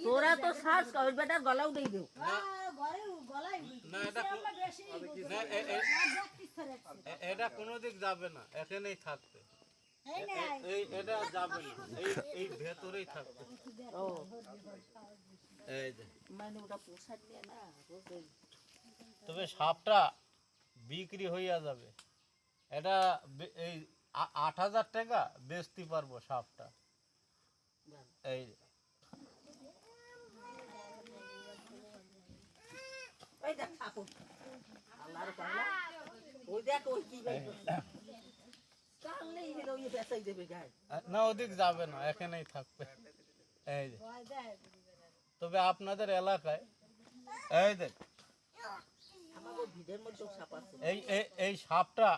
তোরা তো শ্বাস ওই বেটার গলাও দিয়ে দেও না এটা কোনো দিক যাবে না, এখানেই থাকবে। এটা যাবে না, এই ভেতরেই থাকবে। ও এই যে মানে ওটা পোষার নিয়ে না তবে সাপটা বিক্রি হইয়া যাবে। এটা এই ৮,০০০ টাকা বেচতে পারবো সাপটা। এই ওই দেখ ঠাকুর আল্লাহর পালা ওই দেখ ওই কি কাললেই হলো ওই বেচাই দেবে গায়ে না, ওদিক যাবে না, এখানেই থাকবে। এই যে তবে আপনাদের এলাকায় এই দেখ আমাদের ভিড়ের মধ্যেও সাপ আছে এই সাপটা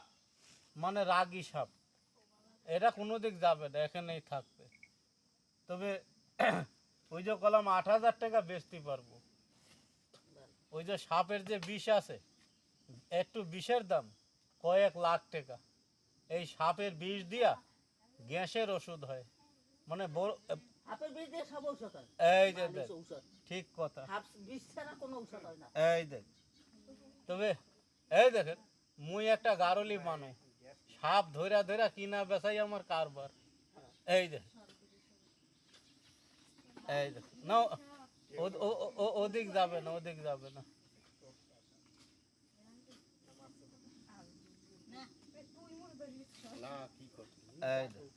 মানে রাগী সাপ, এটা কোনো দিক যাবে না, এখানেই থাকবে। তবে ওই যে কলাম ৮,০০০ টাকা বেচতে পারবো। ওই যে সাপের যে বিষ আছে, একটু বিষের দাম কয়েক লাখ টাকা। এই সাপের বিষ দিয়া গ্যাসের ওষুধ হয়, মানে সাপের বিষ দিয়ে সব ঔষধ হয়। এই যে দেখ ঠিক কথা, সাপ বিষ ছাড়া কোনো ঔষধ হয় না। এই দেখ তবে এই দেখেন মুই একটা গারলি মানুষ, সাপ ধইরা ধইরা কিনা বেচাই আমার কারবার। এই দেখ এই দেখ না, ওদিক যাবে না, ওদিক যাবে না। এই দেখ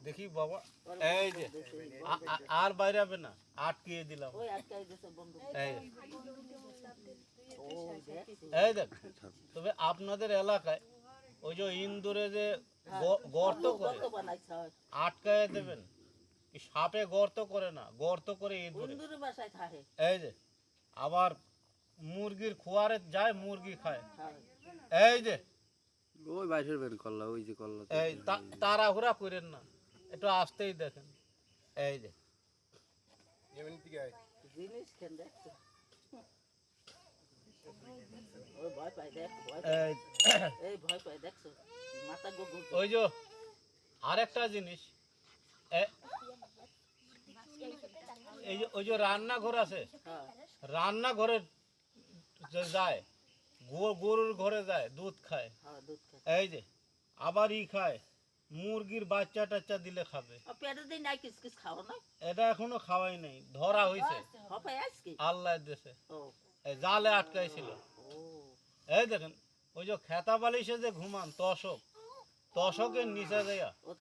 দেখি বাবা, এই যে আর বাইরে হবে না, আটকিয়ে দিলাম। ওই আটকাই গেছে বন্ধু এই ওই দেখ এই দেখ তবে আপনাদের এলাকায় ওই যে ইন্দুরে যে গর্ত করে কত বানাইছে হয় আটকায় দেবেন, কি সাপে গর্ত করে না, গর্ত করে ইঁদুরে। বন্ধুর বাসায় থাকে এই যে আবার মুরগির খোয়ারে যায়, মুরগি খায়। এই যে ওই বাইরের বের করলা ওই যে করলা এই তাড়াহুড়া করেন না, একটু আসতেই দেখেন। এই যে জিনিস কেন দেখছো ওই ভয় পাই দেখ ভয় এই এই ভয় পাই দেখছো মাথা গোল ওই যে আরেকটা জিনিস, এই যে ওই যে রান্নাঘর আছে, হ্যাঁ রান্নাঘরে যে যায়, গরুর ঘরে যায়, দুধ খায়। হ্যাঁ দুধ খায় এই যে আবার খায়, মুরগির বাচ্চা টাচ্চা দিলে খাবে। পেটের দিন নাই কিস কিস খাও না এটা এখনো খাওয়াই নাই, ধরা হয়েছে হপাই আজকে আল্লাহর দেশে, ও এই জালে আটকাইছিল। ও এই দেখেন ওই যে খেতা বালিশে যে ঘুমান তশক, তশকের নিচে দেয়া